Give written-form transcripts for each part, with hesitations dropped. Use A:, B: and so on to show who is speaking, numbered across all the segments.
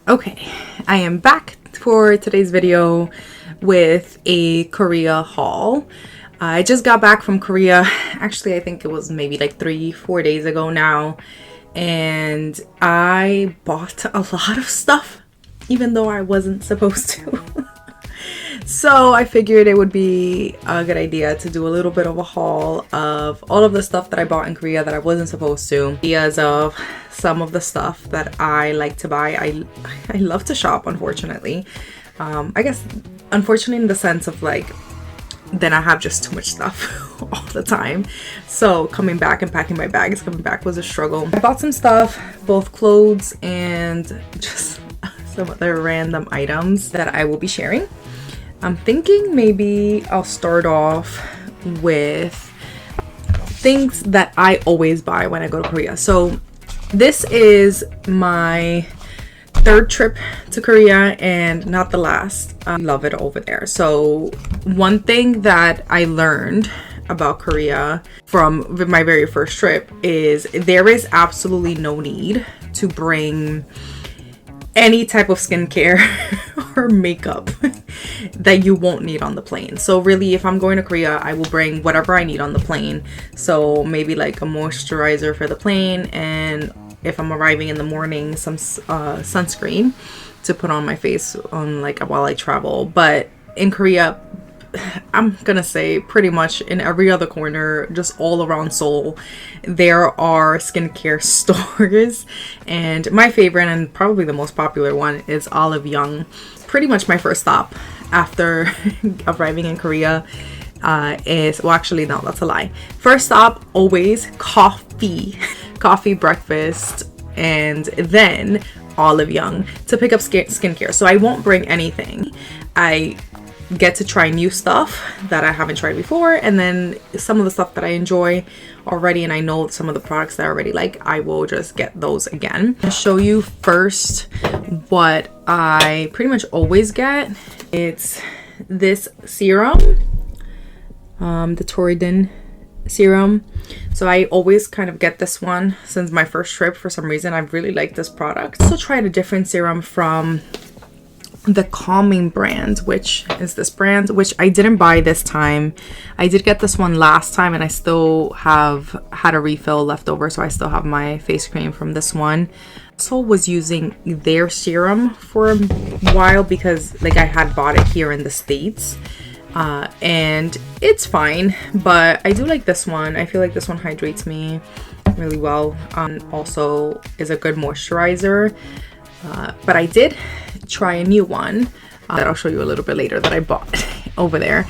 A: Okay, I am back for today's video with a Korea haul. I just got back from Korea. Actually, I think it was maybe like 3-4 days ago now. And I bought a lot of stuff, even though I wasn't supposed to. So I figured it would be a good idea to do a little bit of a haul of all of the stuff that I bought in Korea that I wasn't supposed to. Ideas of some of the stuff that I like to buy. I love to shop, unfortunately. I guess unfortunately in the sense of like, then I have just too much stuff all the time. So coming back and packing my bags coming back was a struggle. I bought some stuff, both clothes and just some other random items that I will be sharing. I'm thinking maybe I'll start off with things that I always buy when I go to Korea. So this is my third trip to Korea and not the last. I love it over there. So one thing that I learned about Korea from my very first trip is there is absolutely no need to bring any type of skincare or makeup that you won't need on the plane. So really, if I'm going to Korea, I will bring whatever I need on the plane. So maybe like a moisturizer for the plane, and if I'm arriving in the morning, some sunscreen to put on my face on like while I travel. But in Korea, I'm gonna say pretty much in every other corner, just all around Seoul, there are skincare stores. And my favorite and probably the most popular one is Olive Young. Pretty much my first stop after arriving in Korea is, well, actually no, that's a lie. First stop, always coffee breakfast, and then Olive Young to pick up skincare. So I won't bring anything. I get to try new stuff that I haven't tried before, and then some of the stuff that I enjoy already and I know some of the products that I already like, I will just get those again. I'll show you first what I pretty much always get. It's this serum, the Toridin serum. So I always kind of get this one since my first trip. For some reason, I really like this product. I also tried a different serum from the Calming brand, which is this brand, which I didn't buy this time. I did get this one last time and I still have had a refill left over, so I still have my face cream from this one. Also was using their serum for a while because like I had bought it here in the States, and it's fine, but I do like this one. I feel like this one hydrates me really well. Also is a good moisturizer. But I did try a new one that I'll show you a little bit later that I bought over there.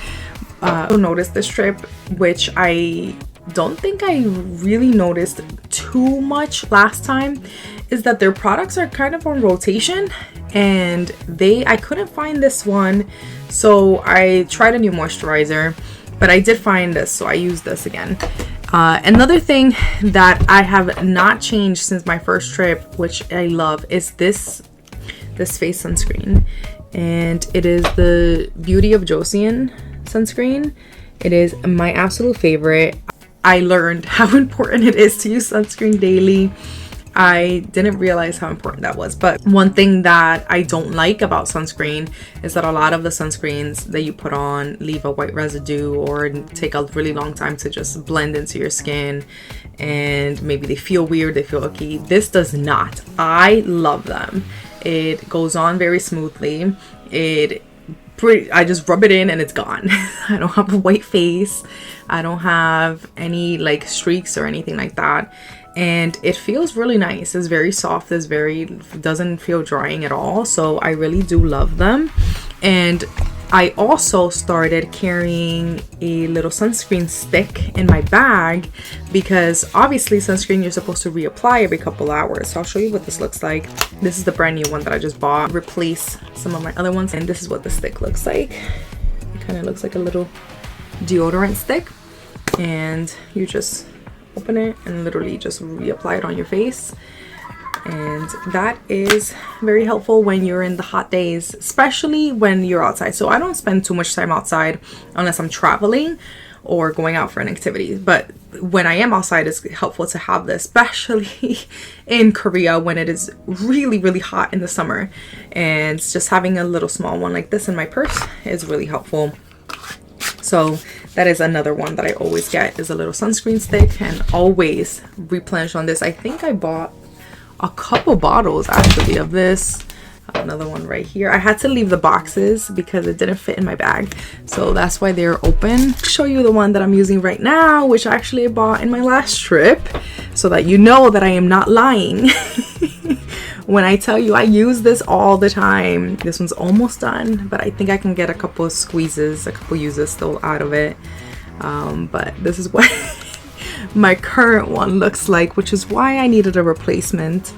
A: You'll notice this trip, which I don't think I really noticed too much last time, is that their products are kind of on rotation, and I couldn't find this one, so I tried a new moisturizer, but I did find this, so I used this again. Another thing that I have not changed since my first trip, which I love, is this face sunscreen, and it is the Beauty of Joseon sunscreen. It is my absolute favorite. I learned how important it is to use sunscreen daily. I didn't realize how important that was. But one thing that I don't like about sunscreen is that a lot of the sunscreens that you put on leave a white residue or take a really long time to just blend into your skin, and maybe they feel weird, they feel icky. This does not. I love them. It goes on very smoothly. I just rub it in and it's gone. I don't have a white face. I don't have any like streaks or anything like that. And it feels really nice. It's very soft. Doesn't feel drying at all. So I really do love them. And I also started carrying a little sunscreen stick in my bag because obviously sunscreen you're supposed to reapply every couple hours. So I'll show you what this looks like. This is the brand new one that I just bought. Replace some of my other ones. And this is what the stick looks like. It kind of looks like a little deodorant stick. And you just open it and literally just reapply it on your face. And that is very helpful when you're in the hot days, especially when you're outside. So I don't spend too much time outside unless I'm traveling or going out for an activity. But when I am outside, it's helpful to have this, especially in Korea when it is really, really hot in the summer. And just having a little small one like this in my purse is really helpful. So that is another one that I always get, is a little sunscreen stick, and always replenish on this. I think I bought a couple bottles actually of this. Another one right here. I had to leave the boxes because it didn't fit in my bag, so that's why they're open. I'll show you the one that I'm using right now, which actually I bought in my last trip, so that you know that I am not lying when I tell you I use this all the time. This one's almost done, but I think I can get a couple of squeezes, a couple uses still out of it. But this is what my current one looks like, which is why I needed a replacement,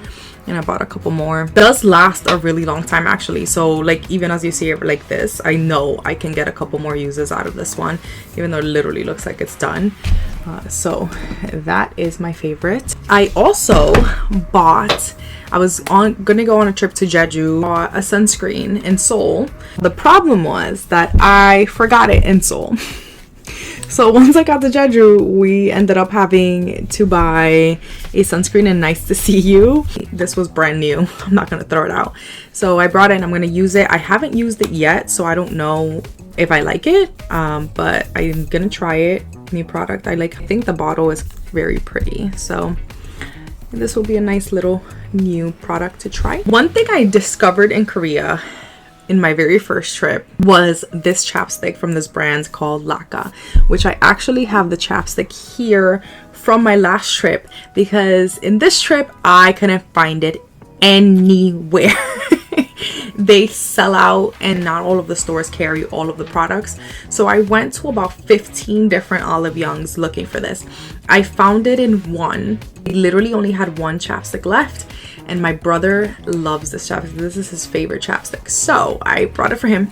A: and I bought a couple more. It does last a really long time actually, so like even as you see it like this, I know I can get a couple more uses out of this one, even though it literally looks like it's done. So that is my favorite. I also bought, I was gonna go on a trip to Jeju, bought a sunscreen in Seoul. The problem was that I forgot it in Seoul. So once I got to Jeju, we ended up having to buy a sunscreen in Nice to See You. This was brand new. I'm not gonna throw it out. So I brought it and I'm gonna use it. I haven't used it yet, so I don't know if I like it, but I'm gonna try it. New product. I think the bottle is very pretty, so this will be a nice little new product to try. One thing I discovered in Korea in my very first trip was this chapstick from this brand called Laka, which I actually have the chapstick here from my last trip, because in this trip I couldn't find it anywhere. They sell out and not all of the stores carry all of the products. So I went to about 15 different Olive Youngs looking for this. I found it in one. They literally only had one chapstick left, and my brother loves this chapstick. This is his favorite chapstick, so I brought it for him.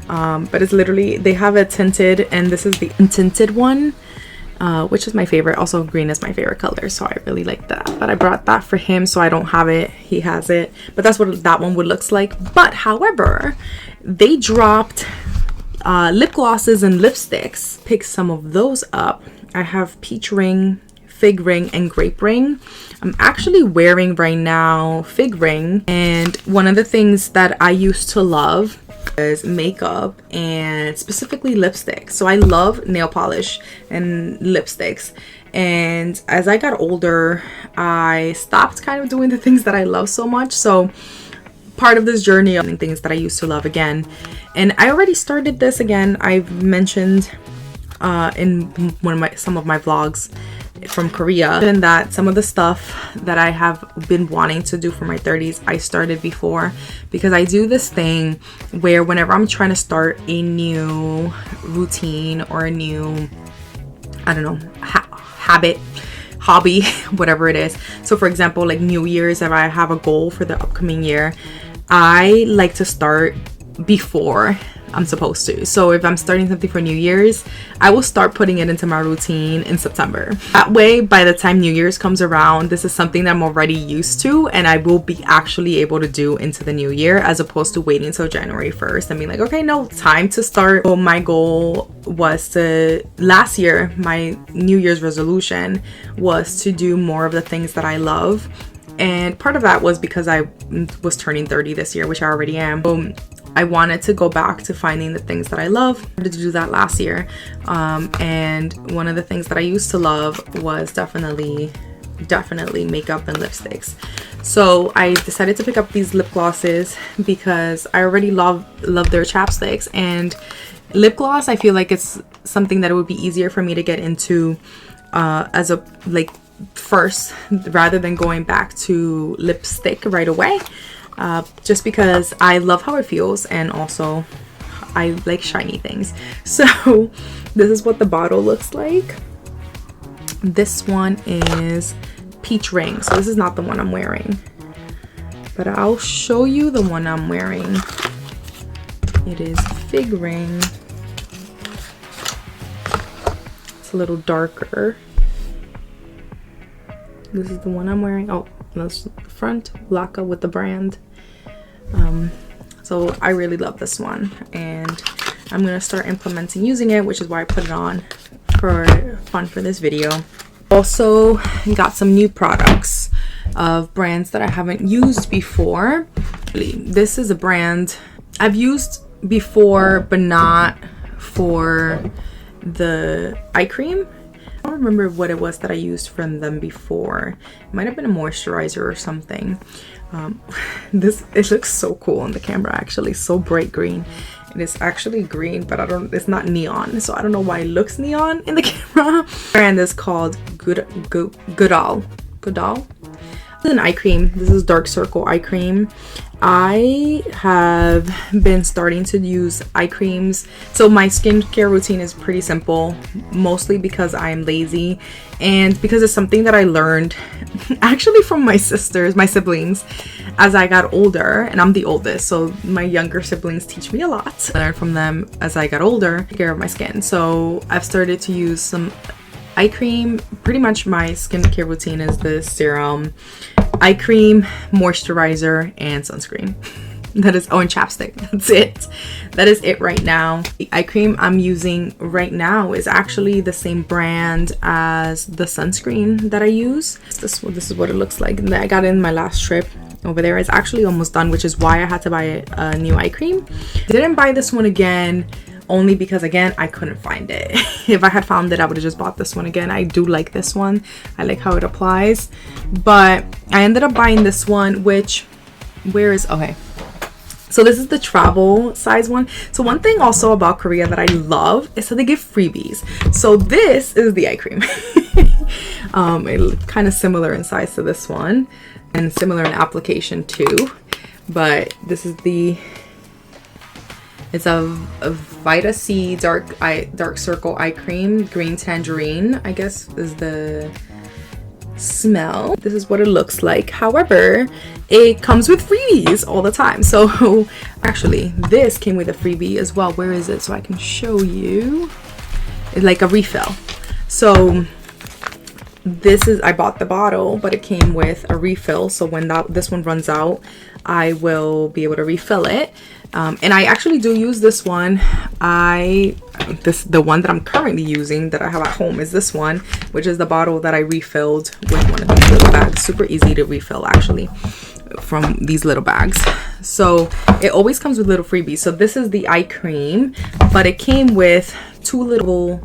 A: But it's literally, they have a tinted, and this is the untinted one, which is my favorite. Also green is my favorite color, so I really like that. But I brought that for him, so I don't have it, he has it. But that's what that one would look like. But however, they dropped lip glosses and lipsticks. Pick some of those up. I have peach ring, fig ring, and grape ring. I'm actually wearing right now fig ring, and one of the things that I used to love is makeup, and specifically lipstick. So I love nail polish and lipsticks, and as I got older I stopped kind of doing the things that I love so much. So part of this journey of things that I used to love again, and I already started this again. I've mentioned in some of my vlogs from Korea, and that some of the stuff that I have been wanting to do for my 30s I started before, because I do this thing where whenever I'm trying to start a new routine or a new, I don't know, habit, hobby, whatever it is. So for example, like New Year's, if I have a goal for the upcoming year, I like to start before I'm supposed to. So if I'm starting something for New Year's, I will start putting it into my routine in September. That way, by the time New Year's comes around, this is something that I'm already used to, and I will be actually able to do into the new year, as opposed to waiting until January 1st and being like, okay, no, time to start. So my goal was to, last year, my New Year's resolution was to do more of the things that I love. And part of that was because I was turning 30 this year, which I already am. So I wanted to go back to finding the things that I love. I wanted to do that last year. And one of the things that I used to love was definitely makeup and lipsticks. So I decided to pick up these lip glosses because I already love their chapsticks. And lip gloss, I feel like it's something that it would be easier for me to get into as a first, rather than going back to lipstick right away. Just because I love how it feels, and also I like shiny things. So this is what the bottle looks like. This one is peach ring, so this is not the one I'm wearing, but I'll show you the one I'm wearing. It is fig ring. It's a little darker. This is the one I'm wearing. Oh, that's the front, Laka with the brand. So I really love this one, and I'm gonna start implementing using it, which is why I put it on for fun for this video. Also got some new products of brands that I haven't used before. This is a brand I've used before, but not for the eye cream. I don't remember what it was that I used from them before. It might have been a moisturizer or something. It looks so cool on the camera, actually. So bright green. It is actually green, but it's not neon, so I don't know why it looks neon in the camera. The brand is called Goodall. This is an eye cream. This is dark circle eye cream. I have been starting to use eye creams. So my skincare routine is pretty simple, mostly because I'm lazy and because it's something that I learned actually from my siblings as I got older, and I'm the oldest, so my younger siblings teach me a lot. I learned from them as I got older, take care of my skin. So I've started to use some eye cream. Pretty much my skincare routine is the serum, eye cream, moisturizer, and sunscreen. That is, and chapstick. That's it. That is it right now. The eye cream I'm using right now is actually the same brand as the sunscreen that I use. This is what it looks like. And I got it in my last trip over there. It's actually almost done, which is why I had to buy a new eye cream. I didn't buy this one again, only because, again, I couldn't find it. If I had found it, I would have just bought this one again. I do like this one. I like how it applies. But I ended up buying this one, which, okay. So this is the travel size one. So one thing also about Korea that I love is that they give freebies. So this is the eye cream. It's kind of similar in size to this one and similar in application too. But this is it's a Vita C dark circle eye cream. Green tangerine, I guess, is the smell. This is what it looks like. However, it comes with freebies all the time. So actually, this came with a freebie as well. Where is it? So I can show you. It's like a refill. So I bought the bottle, but it came with a refill. So when this one runs out, I will be able to refill it. And I actually do use this one. The one that I'm currently using that I have at home is this one, which is the bottle that I refilled with one of these little bags. Super easy to refill, actually, from these little bags. So it always comes with little freebies. So this is the eye cream, but it came with 2 little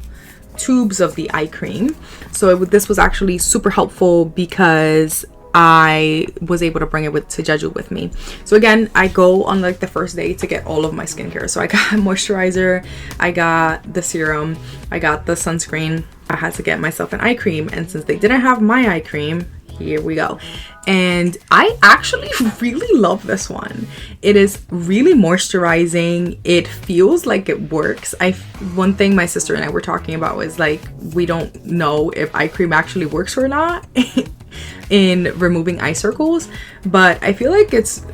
A: tubes of the eye cream. So this was actually super helpful because I was able to bring it to Jeju with me. So again, I go on like the first day to get all of my skincare. So I got moisturizer, I got the serum, I got the sunscreen. I had to get myself an eye cream, and since they didn't have my eye cream, here we go. And I actually really love this one. It is really moisturizing. It feels like it works. One thing my sister and I were talking about was like, we don't know if eye cream actually works or not in removing eye circles, but I feel like it's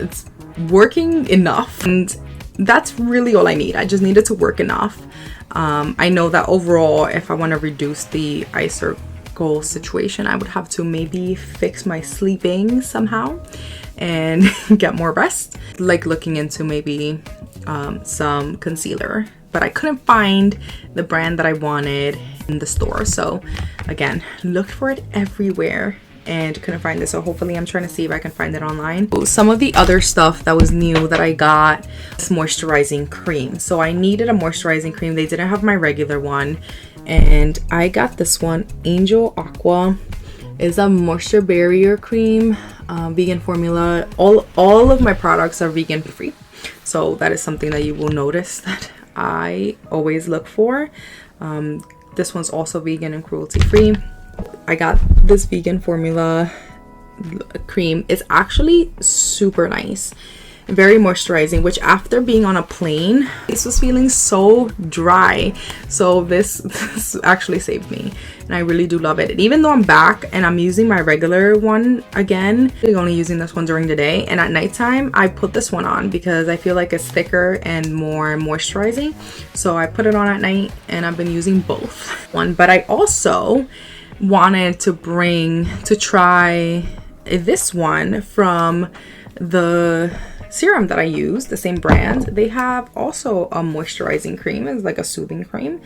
A: working enough, and that's really all I need. I just need it to work enough. I know that overall, if I want to reduce the eye circle situation, I would have to maybe fix my sleeping somehow and get more rest, like looking into maybe some concealer, but I couldn't find the brand that I wanted in the store. So again, looked for it everywhere and couldn't find it. So hopefully I'm trying to see if I can find it online. Some of the other stuff that was new that I got is moisturizing cream. So I needed a moisturizing cream. They didn't have my regular one, and I got this one. Angel Aqua is a moisture barrier cream, vegan formula. All of my products are vegan free, so that is something that you will notice that I always look for. This one's also vegan and cruelty free. I got this vegan formula cream. It's actually super nice, very moisturizing, which after being on a plane, this was feeling so dry. So this actually saved me, and I really do love it. And even though I'm back and I'm using my regular one again, I'm only using this one during the day, and at nighttime I put this one on because I feel like it's thicker and more moisturizing. So I put it on at night, and I've been using both. But I also wanted to try this one from the serum that I use, the same brand. They have also a moisturizing cream. It's like a soothing cream.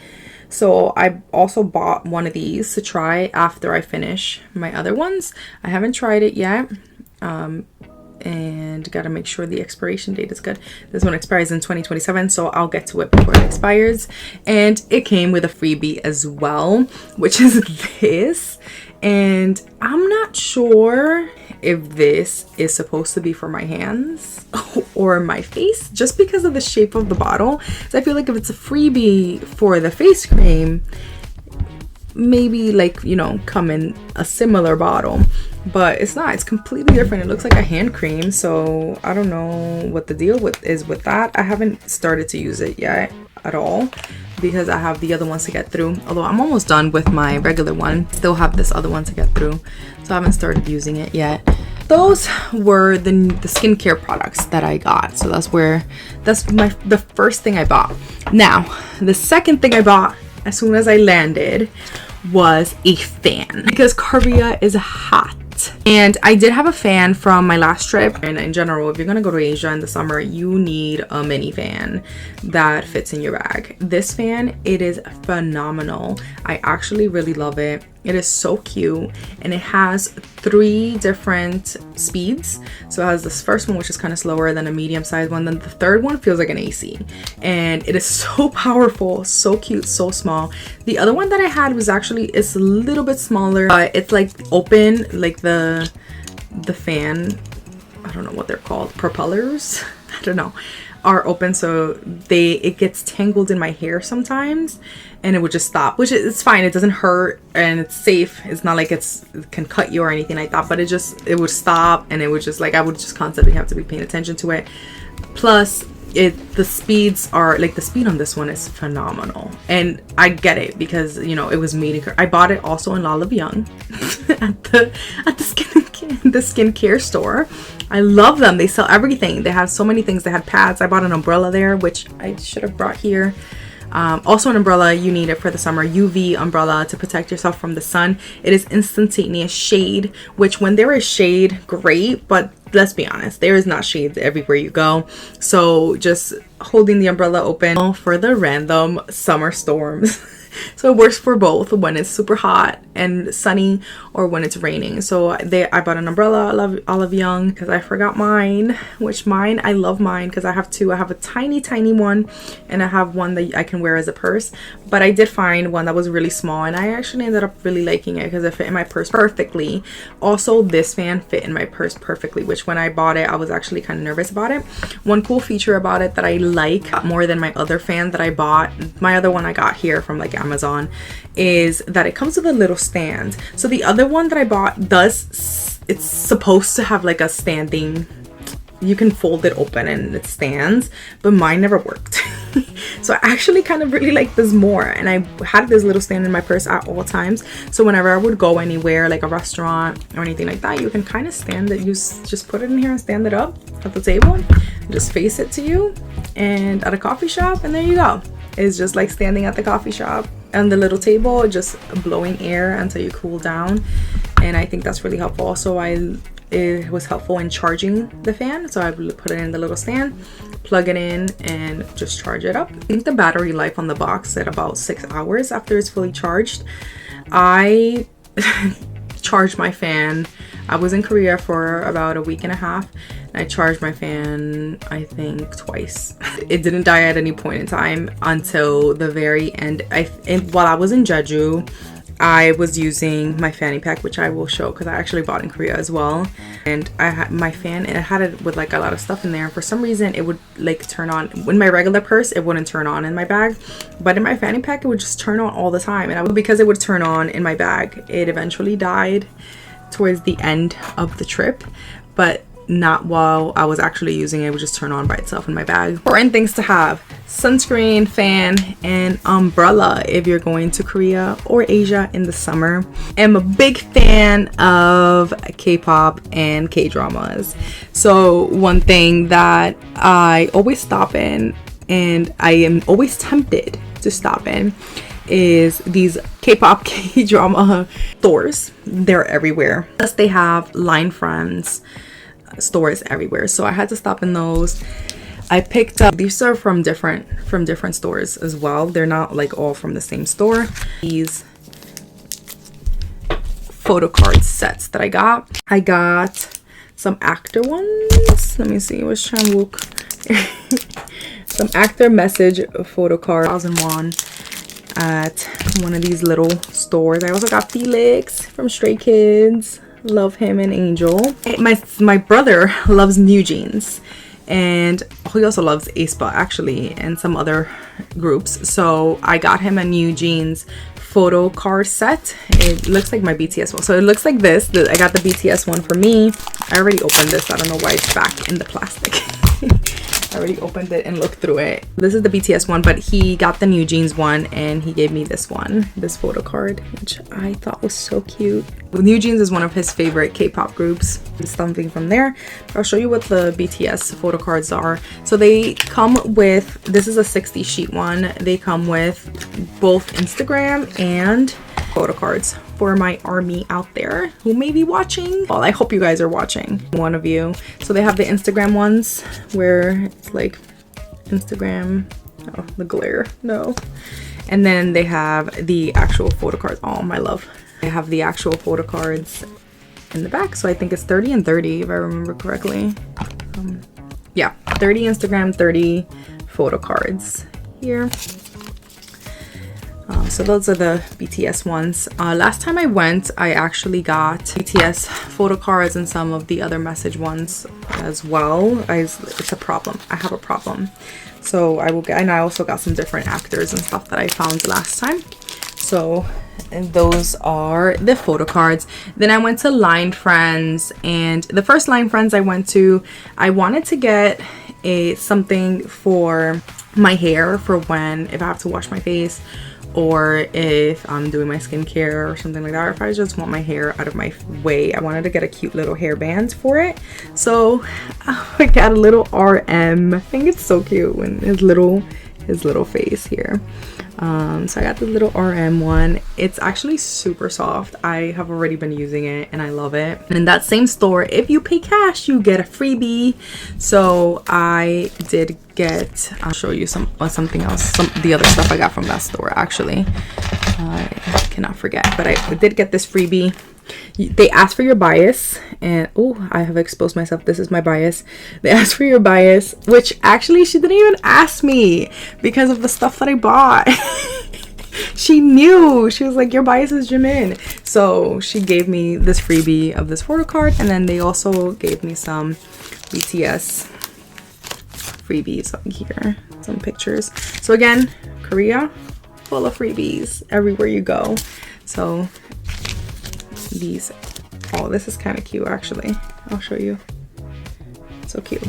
A: So I also bought one of these to try after I finish my other ones. I haven't tried it yet. And gotta make sure the expiration date is good. This one expires in 2027, so I'll get to it before it expires. And it came with a freebie as well, which is this. And I'm not sure if this is supposed to be for my hands or my face, just because of the shape of the bottle. So I feel like if it's a freebie for the face cream, maybe like, you know, come in a similar bottle, but it's not. It's completely different. It looks like a hand cream, so I don't know what the deal is with that. I haven't started to use it yet at all because I have the other ones to get through, although I'm almost done with my regular one. Still have this other one to get through, so I haven't started using it yet. Those were the skincare products that I got. So that's the first thing I bought. Now the second thing I bought as soon as I landed was a fan, because Korea is hot. And I did have a fan from my last trip, and in general, if you're gonna go to Asia in the summer, you need a mini fan that fits in your bag. This fan, it is phenomenal. I actually really love it. It is so cute, and it has 3 different speeds. So it has this first one, which is kind of slower, than a medium sized one, then the third one feels like an AC, and it is so powerful, so cute, so small. The other one that I had was actually, it's a little bit smaller, but it's like open, like the fan, I don't know what they're called, propellers, I don't know, are open, so it gets tangled in my hair sometimes, and it would just stop, which it's fine. It doesn't hurt, and it's safe. It's not like it can cut you or anything like that, but it would stop, and it would just, like, I would just constantly have to be paying attention to it. Plus the speeds are, like, the speed on this one is phenomenal, and I get it because, you know, it was made in, I bought it also in Lala Young at the skincare store. I love them. They sell everything. They have so many things. They had pads. I bought an umbrella there, which I should have brought here. Also an umbrella, you need it for the summer, UV umbrella to protect yourself from the sun. It is instantaneous shade, which when there is shade, great, but let's be honest, there is not shade everywhere you go. So just holding the umbrella open for the random summer storms. So it works for both, when it's super hot and sunny or when it's raining. So I bought an umbrella. I love Olive Young because I forgot mine, I love mine because I have 2. I have a tiny one, and I have one that I can wear as a purse, but I did find one that was really small, and I actually ended up really liking it because it fit in my purse perfectly. Also, this fan fit in my purse perfectly, which when I bought it, I was actually kind of nervous about it. One cool feature about it that I like more than my other fan that I bought, my other one I got here from like Amazon, is that it comes with a little stand. So the other one that I bought it's supposed to have like a standing, you can fold it open and it stands, but mine never worked. So I actually kind of really like this more, and I had this little stand in my purse at all times, so whenever I would go anywhere, like a restaurant or anything like that, you can kind of stand it. You just put it in here and stand it up at the table, just face it to you, and at a coffee shop, and there you go. It's just like standing at the coffee shop and the little table, just blowing air until you cool down. And I think that's really helpful. Also, it was helpful in charging the fan, so I would put it in the little stand, plug it in, and just charge it up. I think the battery life on the box said about 6 hours after it's fully charged. I charged my fan. I was in Korea for about a week and a half, and I charged my fan, I think, twice. It didn't die at any point in time until the very end. While I was in Jeju, I was using my fanny pack, which I will show because I actually bought in Korea as well. And I had my fan, and I had it with like a lot of stuff in there. And for some reason, it would like turn on. In my regular purse, it wouldn't turn on in my bag, but in my fanny pack, it would just turn on all the time. And because it would turn on in my bag, it eventually died towards the end of the trip, but not while I was actually using it. It would just turn on by itself in my bag. Important things to have: sunscreen, fan, and umbrella if you're going to Korea or Asia in the summer. I'm a big fan of K-pop and K-dramas. So one thing that I always stop in, and I am always tempted to stop in, is these K-pop K-drama stores. They're everywhere. Plus they have Line Friends stores everywhere, so I had to stop in those. I picked up, these are from different stores as well. They're not like all from the same store. These photo card sets that I got some actor ones. Let me see, what's Chanwook? Some actor message photo card, 1,001 at one of these little stores. I also got Felix from Stray Kids. Love him and Angel. My brother loves New Jeans, and he also loves aespa actually, and some other groups. So I got him a New Jeans photo card set. It looks like my BTS one. So it looks like this. I got the BTS one for me. I already opened this. I don't know why it's back in the plastic. I already opened it and looked through it. This is the BTS one, but he got the New Jeans one and he gave me this one, this photo card, which I thought was so cute. New Jeans is one of his favorite K-pop groups. Something from there. I'll show you what the BTS photo cards are. So they come with, this is a 60 sheet one. They come with both Instagram and photo cards for my army out there who may be watching. Well, I hope you guys are watching, one of you. So they have the Instagram ones where it's like Instagram, oh, the glare, no. And then they have the actual photo cards. Oh, my love. They have the actual photo cards in the back. So I think it's 30 and 30 if I remember correctly. Yeah, 30 Instagram, 30 photo cards here. So those are the BTS ones. Last time I went, I actually got BTS photo cards and some of the other message ones as well. It's a problem. I have a problem. So I will get, and I also got some different actors and stuff that I found last time. So, and those are the photo cards. Then I went to Line Friends, and the first Line Friends I went to, I wanted to get something for my hair for when, if I have to wash my face, or if I'm doing my skincare or something like that, or if I just want my hair out of my way. I wanted to get a cute little hairband for it. So I got a little RM. I think it's so cute, and his little face here. So I got the little RM one. It's actually super soft. I have already been using it and I love it. And in that same store, if you pay cash, you get a freebie. So I did get, I'll show you something else, the other stuff I got from that store actually. I cannot forget, but I did get this freebie. They asked for your bias, and oh, I have exposed myself. This is my bias. They asked for your bias, which actually she didn't even ask me because of the stuff that I bought. She knew. She was like, your bias is Jimin. So she gave me this freebie of this photo card, and then they also gave me some BTS freebies here, some pictures. So again, Korea, full of freebies everywhere you go. So these, oh, this is kind of cute actually. I'll show you. So cute.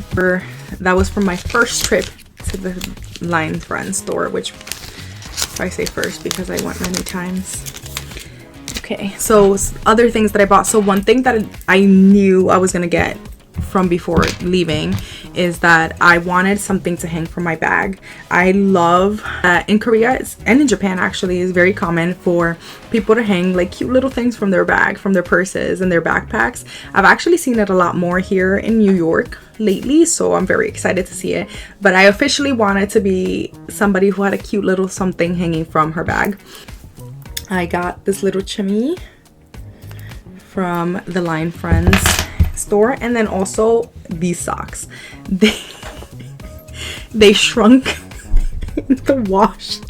A: That was from my first trip to the Line Friends store, which I say first because I went many times. Okay, so other things that I bought. So one thing that I knew I was gonna get from before leaving is that I wanted something to hang from my bag. I love in Korea and in Japan actually, is very common for people to hang like cute little things from their bag, from their purses and their backpacks. I've actually seen it a lot more here in New York lately, so I'm very excited to see it. But I officially wanted to be somebody who had a cute little something hanging from her bag. I got this little chimney from the Line Friends store, and then also these socks. They shrunk in the wash,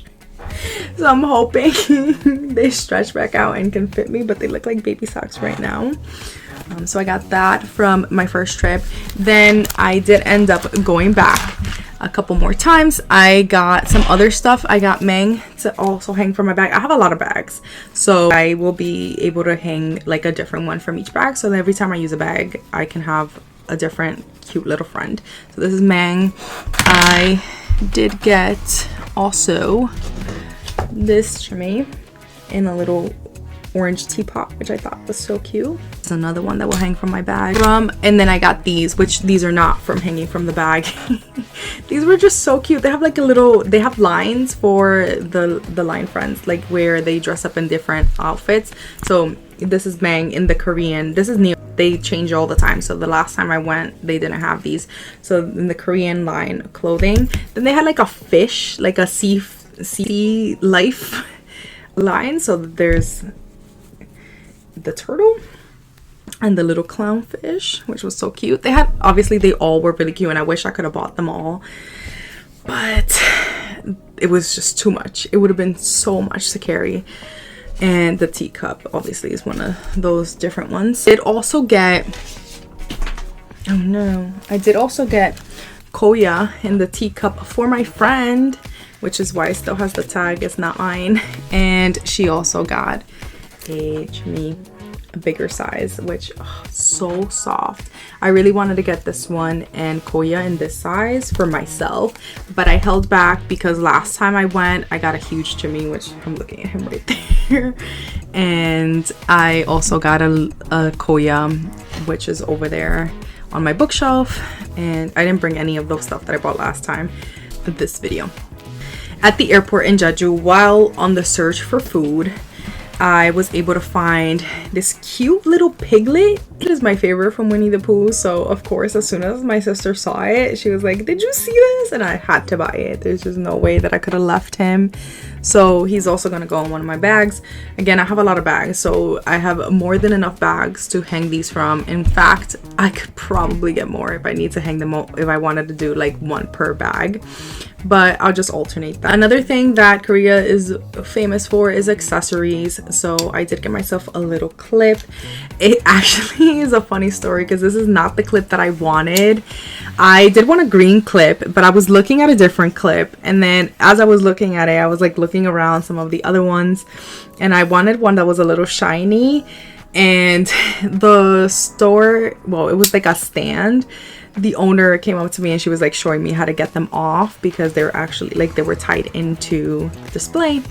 A: so I'm hoping they stretch back out and can fit me, but they look like baby socks right now. So I got that from my first trip. Then I did end up going back a couple more times. I got some other stuff. I got Meng to also hang from my bag. I have a lot of bags, so I will be able to hang like a different one from each bag, so that every time I use a bag I can have a different cute little friend. So this is Meng. I did get also this shimmy in a little orange teapot, which I thought was so cute. It's another one that will hang from my bag. And then I got these, which these are not from hanging from the bag. These were just so cute. They have like a little, they have lines for the Line Friends, like where they dress up in different outfits. So this is Meng in the Korean, this is Neo they change all the time. So the last time I went, they didn't have these. So in the Korean line of clothing, then they had like a fish, like a sea life line. So there's the turtle and the little clownfish, which was so cute. They had, obviously they all were really cute, and I wish I could have bought them all, but it was just too much. It would have been so much to carry. And the teacup obviously is one of those different ones. I did also get Koya in the teacup for my friend, which is why it still has the tag, it's not mine. And she also got a bigger size, which so soft. I really wanted to get this one and Koya in this size for myself, but I held back because last time I went, I got a huge Jimmy, which I'm looking at him right there. And I also got a Koya, which is over there on my bookshelf, and I didn't bring any of those stuff that I bought last time in this video. At the airport in Jeju, while on the search for food, I was able to find this cute little piglet. It is my favorite from Winnie the Pooh. So of course, as soon as my sister saw it, she was like, "Did you see this?" And I had to buy it. There's just no way that I could have left him. So he's also gonna go in one of my bags. Again, I have a lot of bags, so I have more than enough bags to hang these from. In fact, I could probably get more if I need to hang them out, if I wanted to do like one per bag, but I'll just alternate that. Another thing that Korea is famous for is accessories. So I did get myself a little clip. It actually is a funny story because this is not the clip that I wanted. I did want a green clip, but I was looking at a different clip, and then as I was looking at it, I was like looking around some of the other ones, and I wanted one that was a little shiny. And the store, well, it was like a stand. The owner came up to me and she was like showing me how to get them off because they were actually like, they were tied into the display.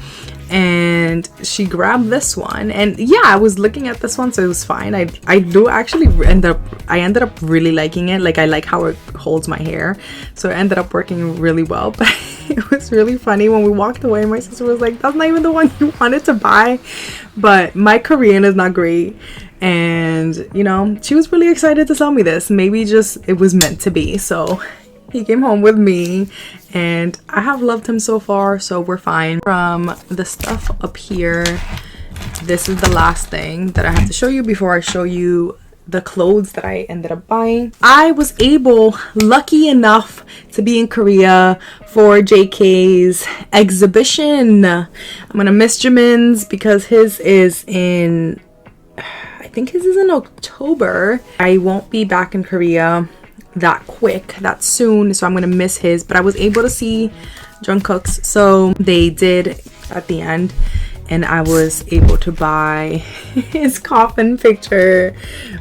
A: And she grabbed this one, and yeah, I was looking at this one, so it was fine. I do actually ended up really liking it. Like, I like how it holds my hair, so it ended up working really well. But it was really funny when we walked away, my sister was like, "That's not even the one you wanted to buy." But my Korean is not great, and you know, she was really excited to sell me this. Maybe just it was meant to be. So he came home with me, and I have loved him so far, so we're fine. From the stuff up here, this is the last thing that I have to show you before I show you the clothes that I ended up buying. I was lucky enough to be in Korea for JK's exhibition. I'm gonna miss Jimin's because his is in, I think his is in October. I won't be back in Korea that quick, that soon, so I'm gonna miss his, but I was able to see Jungkook's, so they did at the end, and I was able to buy his coffin picture,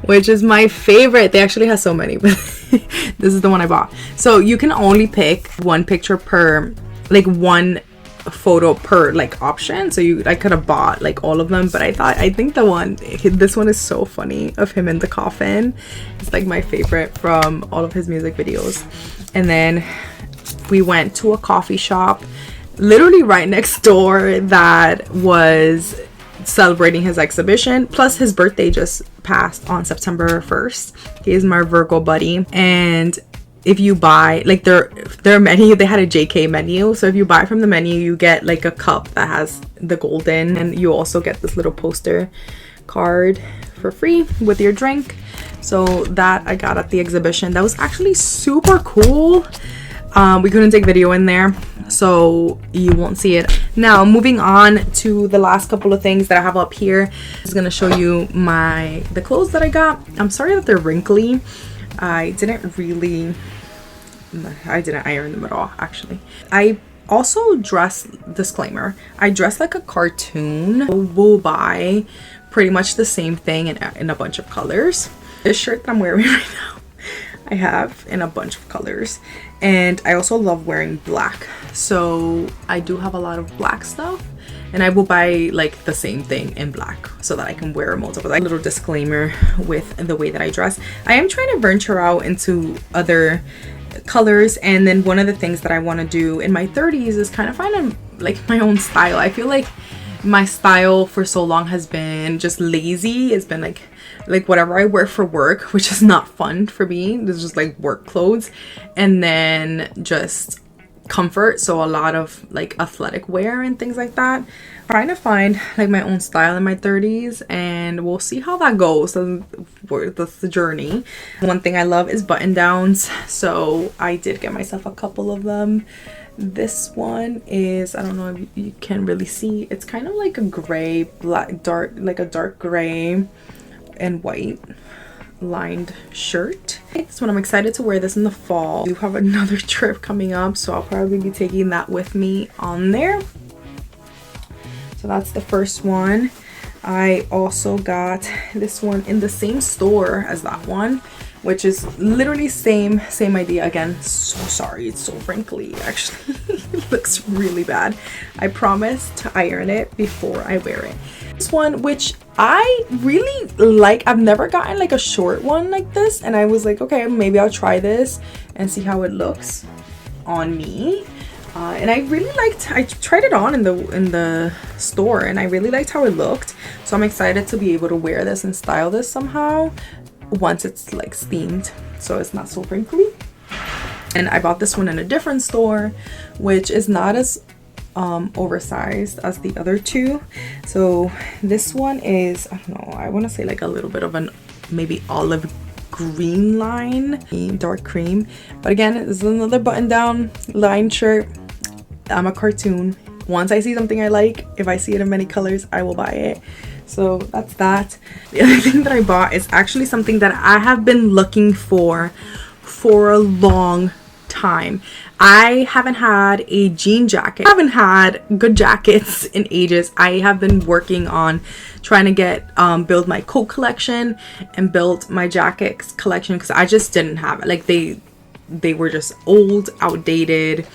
A: which is my favorite. They actually have so many, but this is the one I bought. So you can only pick one picture per, like one photo per like option, so I could have bought like all of them, but I think this one is so funny of him in the coffin. It's like my favorite from all of his music videos. And then we went to a coffee shop literally right next door that was celebrating his exhibition, plus his birthday just passed on September 1st. He is my Virgo buddy, and if you buy like their menu, they had a JK menu, so if you buy from the menu, you get like a cup that has the golden, and you also get this little poster card for free with your drink. So that I got at the exhibition. That was actually super cool. We couldn't take video in there, so you won't see it. Now moving on to the last couple of things that I have up here. I'm just gonna show you the clothes that I got. I'm sorry that they're wrinkly. I didn't iron them at all, actually. I also dress, disclaimer, I dress like a cartoon. We'll buy pretty much the same thing in a bunch of colors. This shirt that I'm wearing right now, I have in a bunch of colors, and I also love wearing black, so I do have a lot of black stuff, and I will buy like the same thing in black so that I can wear multiple. Like, little disclaimer with the way that I dress. I am trying to venture out into other colors, and then one of the things that I want to do in my 30s is kind of find like my own style. I feel like my style for so long has been just lazy. It's been like like whatever I wear for work, which is not fun for me. It's just like work clothes, and then just comfort, so a lot of like athletic wear and things like that. Trying to find like my own style in my 30s, and we'll see how that goes. So that's the journey. One thing I love is button downs, so I did get myself a couple of them. This one is, I don't know if you can really see, it's kind of like a gray, black, dark, like a dark gray and white lined shirt. So I'm excited to wear this in the fall. I do have another trip coming up, so I'll probably be taking that with me on there. So that's the first one. I also got this one in the same store as that one, which is literally same idea. Again, so sorry, it's so wrinkly. Actually, it looks really bad. I promise to iron it before I wear it. This one, which I really like, I've never gotten like a short one like this, and I was like, okay, maybe I'll try this and see how it looks on me. And I really liked, I tried it on in the store, and I really liked how it looked. So I'm excited to be able to wear this and style this somehow once it's like steamed, so it's not so wrinkly. And I bought this one in a different store, which is not as oversized as the other two. So this one is, I don't know, I want to say like a little bit of an maybe olive green line, dark cream. But again, this is another button down line shirt. I'm a cartoon. Once I see something I like, if I see it in many colors, I will buy it. So that's that. The other thing that I bought is actually something that I have been looking for a long time. I haven't had a jean jacket. I haven't had good jackets in ages. I have been working on trying to get build my coat collection and build my jackets collection, because I just didn't have it. Like they were just old, outdated.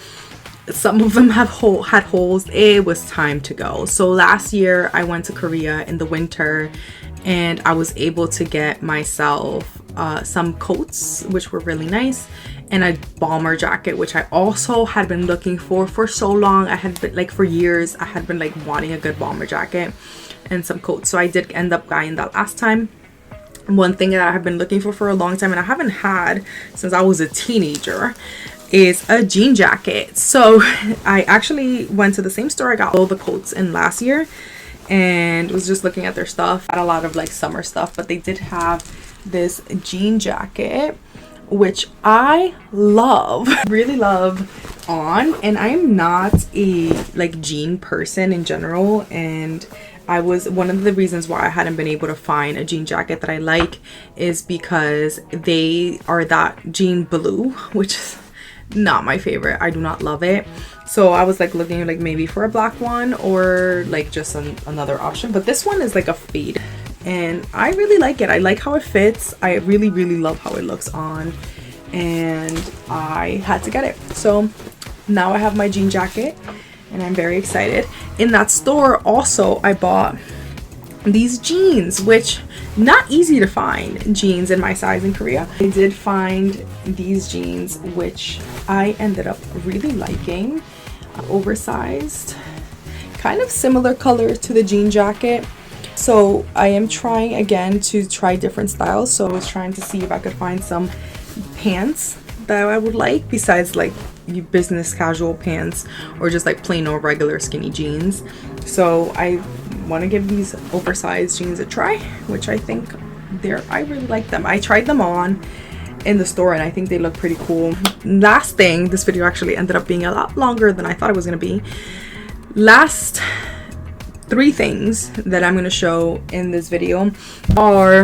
A: Some of them had holes. It was time to go. So last year I went to Korea in the winter, and I was able to get myself some coats, which were really nice, and a bomber jacket, which I also had been looking for so long. I had been like, for years I had been like wanting a good bomber jacket and some coats. So I did end up buying that last time. One thing that I have been looking for a long time, and I haven't had since I was a teenager, is a jean jacket. So I actually went to the same store I got all the coats in last year, and was just looking at their stuff. I had a lot of like summer stuff, but they did have this jean jacket, which I love, really love on. And I'm not a like jean person in general, and I was, one of the reasons why I hadn't been able to find a jean jacket that I like is because they are that jean blue, which is not my favorite. I do not love it. So I was like looking like maybe for a black one, or like just another option. But this one is like a fade, and I really like it. I like how it fits. I really love how it looks on, and I had to get it. So now I have my jean jacket, and I'm very excited. In that store also I bought these jeans, which not easy to find jeans in my size in Korea. I did find these jeans, which I ended up really liking. Oversized, kind of similar color to the jean jacket. So I am trying again to try different styles. So I was trying to see if I could find some pants that I would like, besides like business casual pants or just like plain or regular skinny jeans. So I want to give these oversized jeans a try, which I think I really like them. I tried them on in the store, and I think they look pretty cool. Last thing, this video actually ended up being a lot longer than I thought it was going to be. Last three things that I'm going to show in this video are,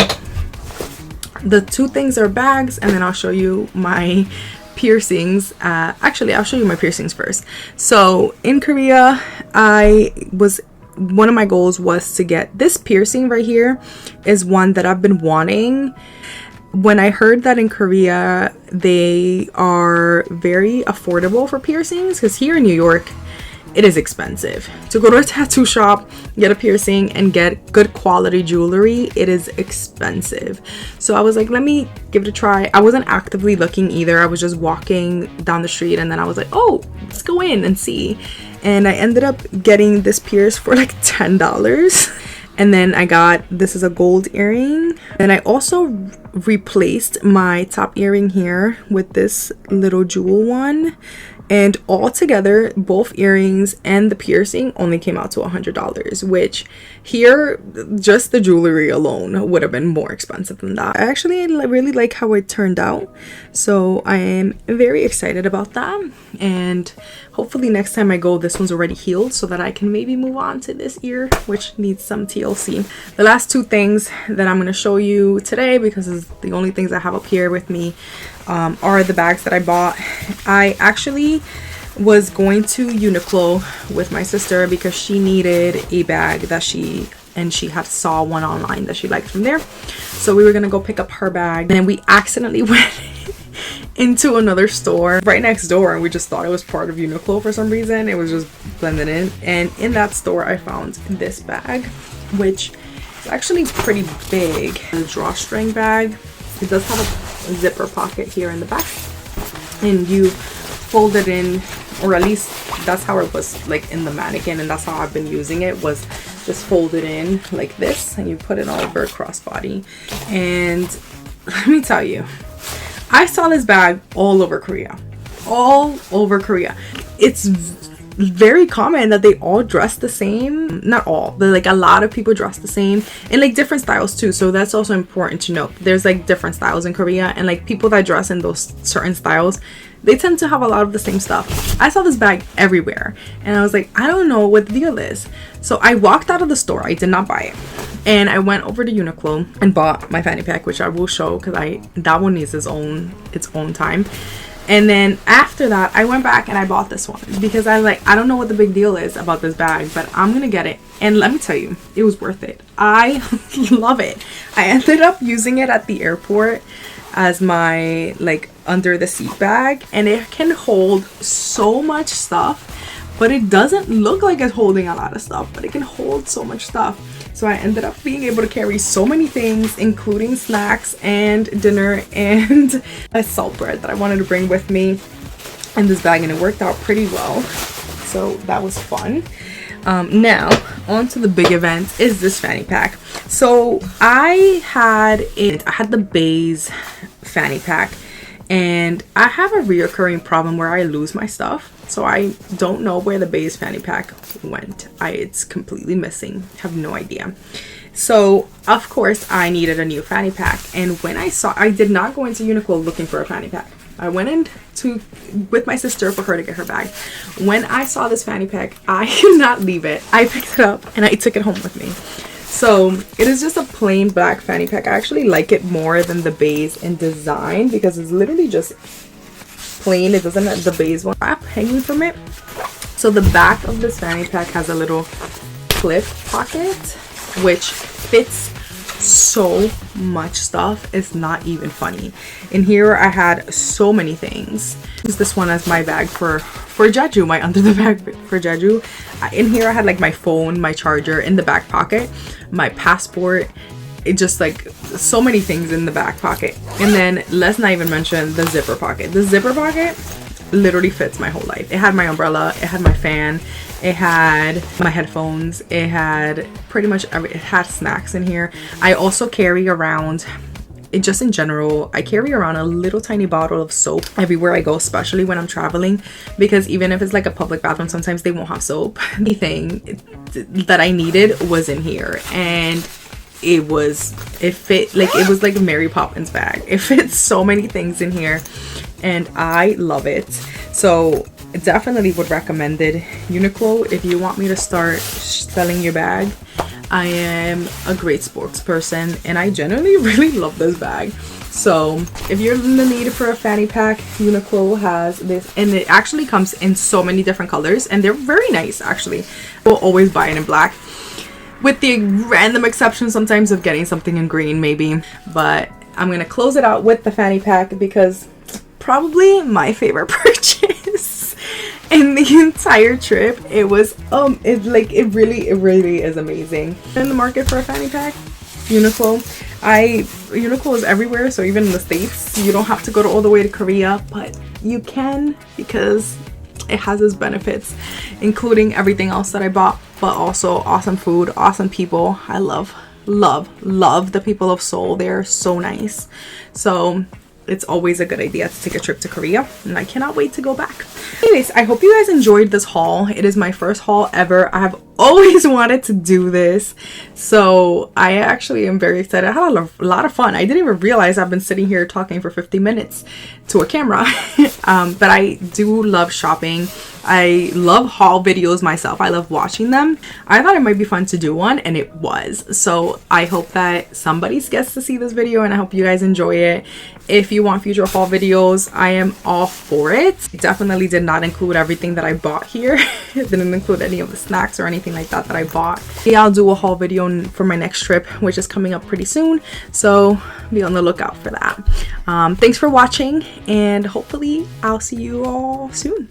A: the two things are bags, and then I'll show you my piercings. Actually, I'll show you my piercings first. So in Korea, one of my goals was to get this piercing right here. Is one that I've been wanting. When I heard that in Korea they are very affordable for piercings, because here in New York it is expensive to go to a tattoo shop, get a piercing, and get good quality jewelry. It is expensive. So I was like, let me give it a try. I wasn't actively looking either. I was just walking down the street, and then I was like, oh, let's go in and see. And I ended up getting this pierce for like $10. And then I got, this is a gold earring. And I also replaced my top earring here with this little jewel one. And all together, both earrings and the piercing only came out to $100, which here, just the jewelry alone would have been more expensive than that. I actually really like how it turned out. So I am very excited about that. And hopefully next time I go, this one's already healed so that I can maybe move on to this ear, which needs some TLC. The last two things that I'm going to show you today, because it's the only things I have up here with me, are the bags that I bought. I actually was going to Uniqlo with my sister because she needed a bag that she had saw one online that she liked from there. So we were gonna go pick up her bag, and we accidentally went into another store right next door, and we just thought it was part of Uniqlo for some reason. It was just blended in, and in that store I found this bag, which is actually pretty big. A drawstring bag. It does have a zipper pocket here in the back, and you fold it in, or at least that's how it was like in the mannequin, and that's how I've been using it, was just fold it in like this, and you put it all over a crossbody. And let me tell you, I saw this bag all over Korea. It's very common that they all dress the same. Not all, but like a lot of people dress the same, and like different styles too. So that's also important to note. There's like different styles in Korea, and like people that dress in those certain styles, they tend to have a lot of the same stuff. I saw this bag everywhere, and I was like, I don't know what the deal is. So I walked out of the store. I did not buy it, and I went over to Uniqlo and bought my fanny pack, which I will show because that one needs its own time. And then after that, I went back and I bought this one because I was like, I don't know what the big deal is about this bag, but I'm gonna get it. And let me tell you, it was worth it. I love it. I ended up using it at the airport as my like under the seat bag, and it can hold so much stuff, but it doesn't look like it's holding a lot of stuff, but it can hold so much stuff. So I ended up being able to carry so many things, including snacks and dinner and a salt bread that I wanted to bring with me in this bag, and it worked out pretty well. So that was fun. Now on to the big event, is this fanny pack. So I had the beige fanny pack, and I have a reoccurring problem where I lose my stuff. So I don't know where the beige fanny pack went. It's completely missing. I have no idea. So of course I needed a new fanny pack, and when I did not go into Uniqlo looking for a fanny pack. I went in with my sister for her to get her bag. When I saw this fanny pack, I could not leave it. I picked it up and I took it home with me. So it is just a plain black fanny pack. I actually like it more than the beige in design because it's literally just plain. It doesn't have the beige one wrap hanging from it. So the back of this fanny pack has a little clip pocket which fits so much stuff. It's not even funny. In here I had so many things. Use this one as my bag for Jeju, my under the bag for Jeju. In here I had like my phone, my charger in the back pocket, my passport. It just like so many things in the back pocket. And then let's not even mention the zipper pocket. The zipper pocket literally fits my whole life. It had my umbrella, it had my fan, it had my headphones, it had pretty much it had snacks in here. I also carry around, just in general, I carry around a little tiny bottle of soap everywhere I go, especially when I'm traveling, because even if it's like a public bathroom, sometimes they won't have soap. Anything that I needed was in here, and it fit like it was like a Mary Poppins bag. It fits so many things in here, and I love it. So definitely would recommend it. Uniqlo, if you want me to start selling your bag, I am a great spokesperson, and I genuinely really love this bag. So if you're in the need for a fanny pack, Uniqlo has this, and it actually comes in so many different colors, and they're very nice actually. We'll always buy it in black, with the random exception sometimes of getting something in green maybe. But I'm gonna close it out with the fanny pack because probably my favorite purchase in the entire trip. It was it really is amazing. In the market for a fanny pack, Uniqlo. Uniqlo is everywhere, so even in the States you don't have to go all the way to Korea, but you can, because it has its benefits, including everything else that I bought, but also awesome food, awesome people. I love the people of Seoul. They're so nice. So it's always a good idea to take a trip to Korea, and I cannot wait to go back. Anyways, I hope you guys enjoyed this haul. It is my first haul ever. I have always wanted to do this, so I actually am very excited. I had a lot of fun. I didn't even realize I've been sitting here talking for 50 minutes to a camera. But I do love shopping. I love haul videos myself. I love watching them. I thought it might be fun to do one, and it was. So I hope that somebody gets to see this video, and I hope you guys enjoy it. If you want future haul videos, I am all for it. I definitely did not include everything that I bought here. It didn't include any of the snacks or anything like that I bought. Yeah, I'll do a haul video for my next trip, which is coming up pretty soon, so be on the lookout for that. Thanks for watching, and hopefully I'll see you all soon.